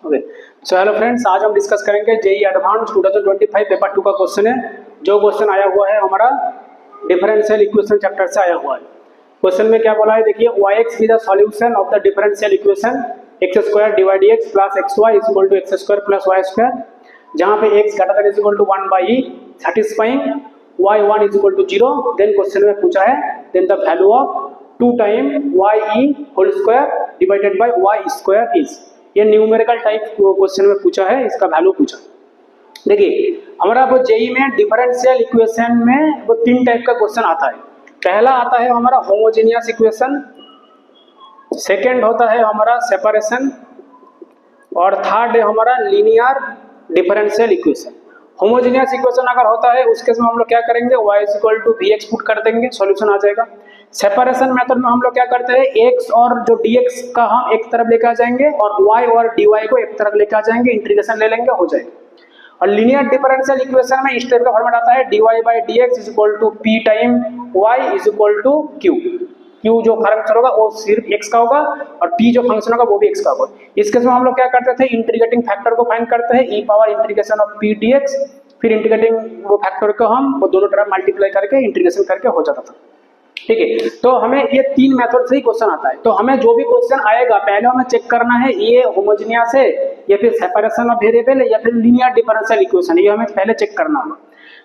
Okay, so hello friends, आज हम discuss करेंगे जेई एडवांस 2025 पेपर 2 का क्वेश्चन है। जो क्वेश्चन आया हुआ है हमारा डिफरेंशियल इक्वेशन चैप्टर से आया हुआ है। क्वेश्चन में क्या बोला है, देखिए yx is the solution of the differential equation x square divide x plus xy is equal to x square plus y square, जहां पे x greater than is equal to 1 by e satisfying y1 is equal to 0। Then question में पूछा है then the value of 2 time y e whole square divided by y square is. ये numerical type question में पूछा है, इसका value पूछा। देखिए हमारा वो जेई में डिफरेंशियल इक्वेशन में वो 3 टाइप का क्वेश्चन आता है। पहला आता है हमारा होमोजेनियस इक्वेशन, सेकंड होता है हमारा सेपरेशन, और थर्ड है हमारा linear differential equation. Homogeneous equation अगर होता है उसके समय हम लोग क्या करेंगे, y is equal to vx put कर देंगे, सॉल्यूशन आ जाएगा। सेपरेशन मेथड में हम लोग क्या करते हैं, x और जो dx का हम एक तरफ लेकर आ जाएंगे और y और dy को एक तरफ लेकर आ जाएंगे, इंटीग्रेशन ले लेंगे, हो जाएगा। और लीनियर डिफरेंशियल इक्वेशन में इस टाइप का फॉर्मेट आता है, dy by dx is equal to p time y is equal to q। q जो फंक्शन होगा वो सिर्फ x का होगा और p जो फंक्शन होगा वो भी x का होगा। इस केस में हम लोग क्या करते थे, इंटीग्रेटिंग फैक्टर को फाइंड करते हैं, e power integration of p dx, फिर इंटीग्रेटिंग वो फैक्टर को हम वो दोनों तरफ मल्टीप्लाई करके इंटीग्रेशन करके हो जाता था। ठीक है, तो हमें ये 3 मेथड से ही क्वेश्चन आता है। तो हमें जो भी क्वेश्चन आएगा पहले हमें चेक करना है ये होमोजेनियस है या फिर सेपरेशन ऑफ वेरिएबल है या फिर लीनियर डिफरेंशियल इक्वेशन है, ये हमें पहले चेक करना होगा।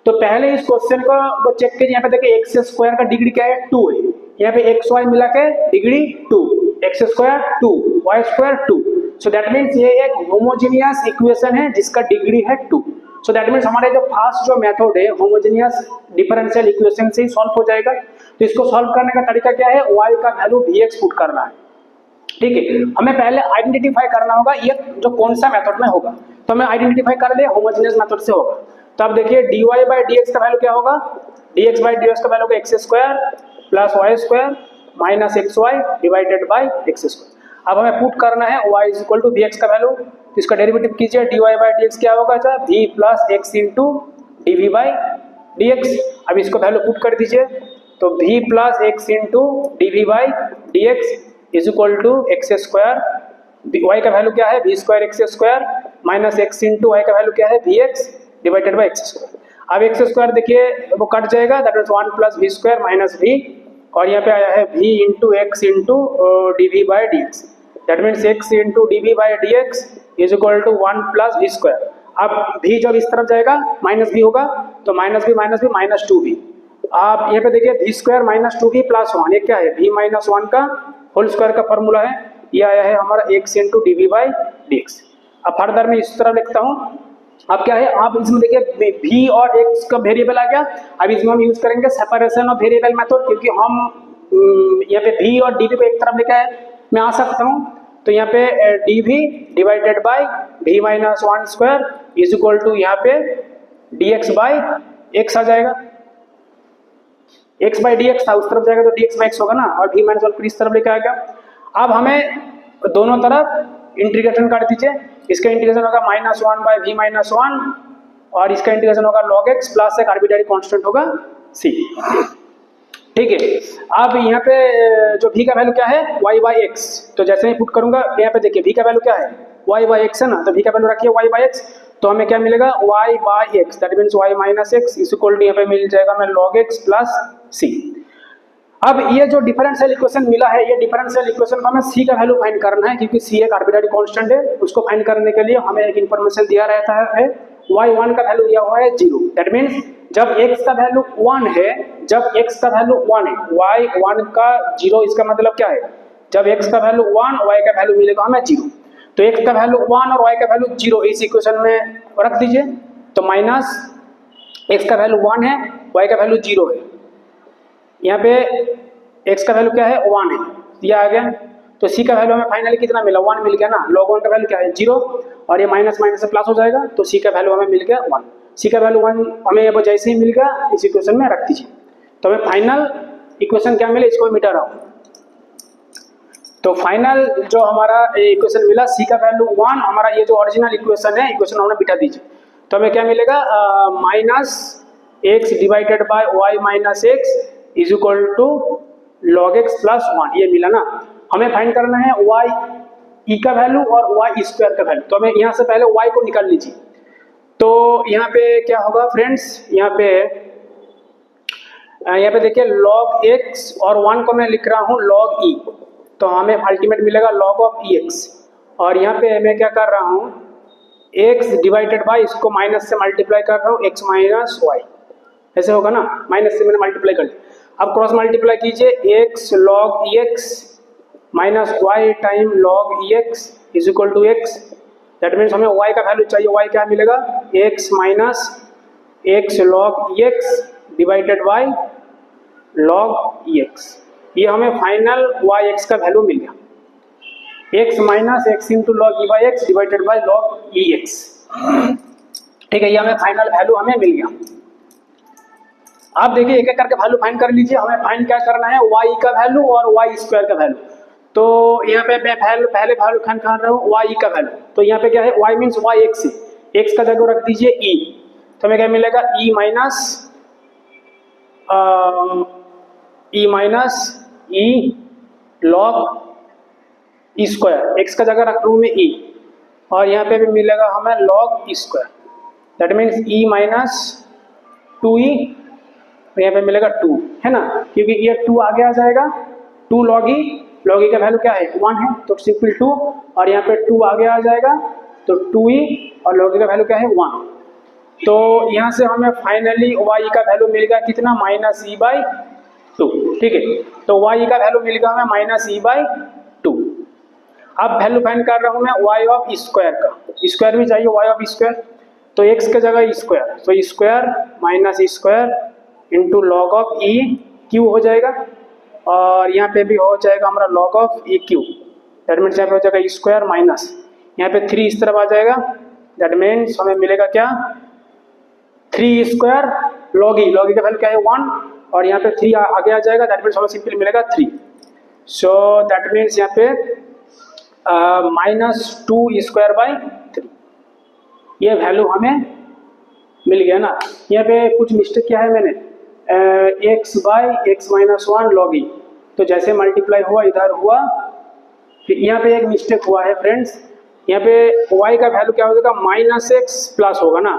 तो पहले इस क्वेश्चन को वो चेक कीजिए। यहाँ पे देखिए x स्क्वायर का डिग्री क्या है, 2 है। यहाँ पे एक्स वाई मिला के degree 2, X square 2, Y square 2। So that means ये एक होमोजेनियस इक्वेशन है जिसका डिग्री है 2। सो दैट मीन्स हमारे जो फर्स्ट जो मेथड है होमोजेनियस डिफरेंशियल इक्वेशन से ही सॉल्व हो जाएगा। तो इसको सॉल्व करने का तरीका क्या है, y का वैल्यू vx पुट करना है। ठीक है, हमें पहले आइडेंटिफाई करना होगा ये जो कौन सा मेथड में होगा। तो हमें आइडेंटिफाई कर लिया होमोजेनियस मेथड से होगा। तो अब देखिए dy बाई dx का वैल्यू क्या होगा, dx बाई dx का value X square plus Y square minus X Y divided by X square. अब हमें पुट करना है y is equal to vx का वैल्यू, तो इसका डेरिवेटिव कीजिए, dy बाई dx क्या होगा, v plus X into dv by dx। अब इसको वैल्यू पुट कर दीजिए, तो v plus X into dv by dx is equal to X square, y का वैल्यू क्या है v square X square minus X into y का value क्या है vx divided by X square. अब एक्स स्क्वायर देखिए वो कट जाएगा, that is 1 plus V square minus v, और यहाँ पे आया है v into X into D by D X, that means X into D by D X is equal to 1 plus V square. अब v जब इस तरफ जाएगा माइनस v होगा, तो माइनस v माइनस 2v। आप यहाँ पे देखिए v square minus 2v plus 1, ये क्या है, v माइनस 1 का होल स्क्वायर का फॉर्मूला है, ये आया है हमारा x into D by D x. अब फर्दर में इस तरह लिखता हूँ। अब क्या है, आप इसमें देखिए v और x का वेरिएबल आ गया। अब इसमें हम यूज करेंगे सेपरेशन ऑफ वेरिएबल मेथड, क्योंकि हम यहाँ पे v और dv को एक तरफ लेके मैं आ सकता हूँ। तो यहाँ पे dv divided by v minus 1 square is equal to यहाँ पे dx बाई x आ जाएगा। x बाई dx था, उस तरफ जाएगा तो dx बाई x होगा ना, और v माइनस 1 इस तरफ लेके आ गया। अब हमें दोनों तरफ इंटीग्रेशन कर दीजिए, इसका इंटीग्रेशन होगा माइनस 1 बाई वी माइनस 1, और इसका इंटीग्रेशन होगा log x प्लस एक आर्बिट्ररी कांस्टेंट होगा c। ठीक है, अब यहाँ पे जो v का वैल्यू क्या है, y बाई एक्स, तो जैसे ही पुट करूंगा यहाँ पे देखिए v का वैल्यू क्या है, y बाई एक्स है ना, तो v का वैल्यू रखिए y बाई एक्स, तो हमें क्या मिलेगा, y by X, that means y minus X is equal to यहाँ पे मिल जाएगा हमें log x प्लस c। अब ये जो डिफरेंशियल इक्वेशन मिला है, ये डिफरेंशियल इक्वेशन को हमें c का वैल्यू फाइंड करना है, क्योंकि c एक आर्बिट्ररी कांस्टेंट है। उसको फाइंड करने के लिए हमें एक इंफॉर्मेशन दिया रहता है, y1 का वैल्यू दिया हुआ है 0, दैट मीन्स जब x का वैल्यू 1 है, जब x का वैल्यू 1 है, y1 का 0, इसका मतलब क्या है, जब x का वैल्यू 1 y का वैल्यू मिलेगा हमें 0। तो x का वैल्यू 1 और y का वैल्यू 0 इस इक्वेशन में रख दीजिए, तो माइनस x का वैल्यू 1 है, y का वैल्यू 0 है, यहाँ पे x का वैल्यू क्या है, 1 है, ये आ गया। तो c का वैल्यू हमें फाइनली कितना मिला, 1 मिल गया ना, log 1 का वैल्यू क्या है 0, और ये माइनस माइनस से प्लस हो जाएगा, तो c का वैल्यू हमें मिल गया 1। c का वैल्यू 1 हमें वो जैसे ही मिल गया इस इक्वेशन में रख दीजिए, तो हमें फाइनल इक्वेशन क्या मिले, इसको मिटा रहा हूँ। तो फाइनल जो हमारा इक्वेशन मिला, c का वैल्यू 1, हमारा ये जो ओरिजिनल इक्वेशन है, इक्वेशन हमने बिठा दीजिए, तो हमें क्या मिलेगा, minus X divided by Y minus X is equal to log x plus 1, ये मिला ना। हमें फाइंड करना है y ई का वैल्यू और वाई स्क्वायर का वैल्यू। तो हमें यहाँ से पहले वाई को निकाल लीजिए। तो यहाँ पे क्या होगा फ्रेंड्स, यहाँ पे देखिए log x और 1 को मैं लिख रहा हूँ log e, तो हमें अल्टीमेट मिलेगा log ऑफ ex। और यहाँ पे मैं क्या कर रहा हूँ, x डिवाइडेड बाय, इसको माइनस से मल्टीप्लाई कर रहा हूँ, x माइनस वाई, ऐसे होगा ना, माइनस से मैंने मल्टीप्लाई कर दिया। अब क्रॉस मल्टीप्लाई कीजिए, x log ex minus Y time log ex is equal to x। That means हमें y का वैल्यू चाहिए, y क्या मिलेगा, x minus x log ex divided by log ex। ये हमें फाइनल yx का वैल्यू मिल गया, x minus x into log E by X divided by log E X. ठीक है, ये हमें फाइनल वैल्यू हमें मिल गया। आप देखिए एक एक करके वैल्यू फाइंड कर लीजिए। हमें फाइंड क्या करना है, y का वैल्यू और y स्क्वायर का वैल्यू। तो यहाँ पे मैं पहले वैल्यू फाइंड कर रहा हूँ y का वैल्यू। तो यहाँ पे क्या है, y मीन्स y x है, x का जगह रख दीजिए e, तो हमें क्या मिलेगा, e minus log E square, x का जगह रख रहा हूँ मैं ई, और यहाँ पे भी मिलेगा हमें log E square. That means E minus 2e, यहाँ पे मिलेगा 2, है ना, क्योंकि ये 2 आगे आ जाएगा, 2 लॉग ई का वैल्यू क्या है 1 है, तो सिंपल 2, और यहाँ पे 2 आगे आ जाएगा तो 2e, और लॉग ई का वैल्यू क्या है 1। तो यहाँ से हमें फाइनली y का वैल्यू मिल गया कितना, माइनस ई बाई 2। ठीक है, तो y का वैल्यू मिल गया हमें माइनस ई बाई 2। अब वैल्यू फाइंड कर रहा हूँ मैं y ऑफ स्क्वायर का, स्क्वायर भी चाहिए y ऑफ स्क्वायर, तो x के जगह स्क्वायर, तो square minus square into log of E Q हो जाएगा, और यहाँ पे भी हो जाएगा हमारा log of E Q. That means यहाँ पे हो जाएगा स्क्वायर माइनस, यहाँ पे 3 इस तरफ आ जाएगा, दैट मीन्स हमें मिलेगा क्या, 3 स्क्वायर लॉग ई का वैल्यू क्या है 1, और यहाँ पे 3 आगे आ जाएगा, दैट मीन्स हमें सिंपल मिलेगा 3। सो दैट मीन्स यहाँ पे माइनस 2 स्क्वायर बाई 3, ये वैल्यू हमें मिल गया ना। यहाँ पे कुछ मिस्टेक क्या है, मैंने x by x minus 1 log e, तो जैसे मल्टीप्लाई हुआ इधर हुआ, फिर यहाँ पे एक मिस्टेक हुआ है फ्रेंड्स, यहाँ पे y का वैल्यू क्या हो जाएगा, माइनस एक्स प्लस होगा ना,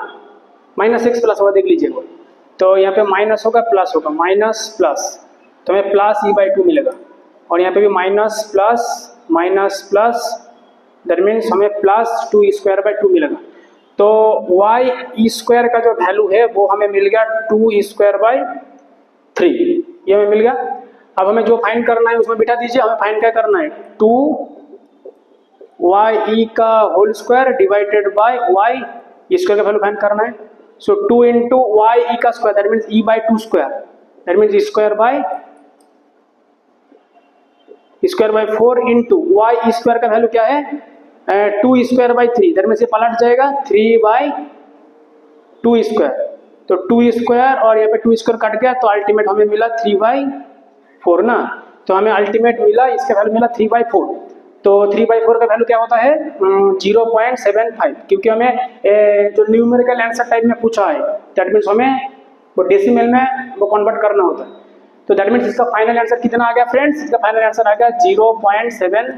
माइनस एक्स प्लस होगा, देख लीजिएगा, तो यहाँ पे माइनस होगा प्लस होगा, माइनस प्लस, तो हमें प्लस ई बाई 2 मिलेगा, और यहाँ पे भी minus plus minus plus, that means हमें प्लस 2 स्क्वायर बाई 2 मिलेगा। तो y ई स्क्वायर का जो वैल्यू है वो हमें मिल गया 2 स्क्वायर बाई 3, ये हमें मिल गया। अब हमें जो फाइंड करना है उसमें बिठा दीजिए, हमें फाइंड क्या करना है, 2 y ई का whole square divided by y square का वैल्यू फाइंड करना है। सो 2 इंटू y ई का square, that means E by 2 square, that means square by 4 into Y square का वैल्यू क्या है, 2 स्क्वायर बाई 3, दैट मीन्स ये पलट जाएगा 3 बाई 2 स्क्वायर, तो 2 स्क्वायर और यहाँ पे 2 स्क्वायर कट गया, तो अल्टीमेट हमें मिला 3 बाई 4 ना, तो हमें अल्टीमेट मिला, इसका वैल्यू मिला 3 बाई 4। तो 3 बाई 4 का वैल्यू क्या होता है 0.75, क्योंकि हमें जो न्यूमेरिकल आंसर टाइप में पूछा है, दैट मीन्स हमें वो डेसिमल में वो कन्वर्ट करना होता है। तो दैट मीन्स इसका फाइनल आंसर कितना आ गया फ्रेंड्स, इसका फाइनल आंसर आ गया 0.75।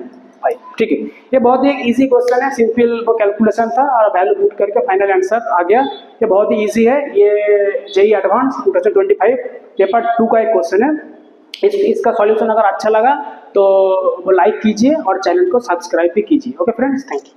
ठीक है, ये बहुत ही इजी क्वेश्चन है, सिंपल वो कैलकुलेशन था और वैल्यू पुट करके फाइनल आंसर आ गया। ये बहुत ही इजी है, ये जेईई एडवांस 2025 पेपर 2 का एक क्वेश्चन है। इसका सॉल्यूशन अगर अच्छा लगा तो वो लाइक कीजिए और चैनल को सब्सक्राइब भी कीजिए। Okay friends, thank you.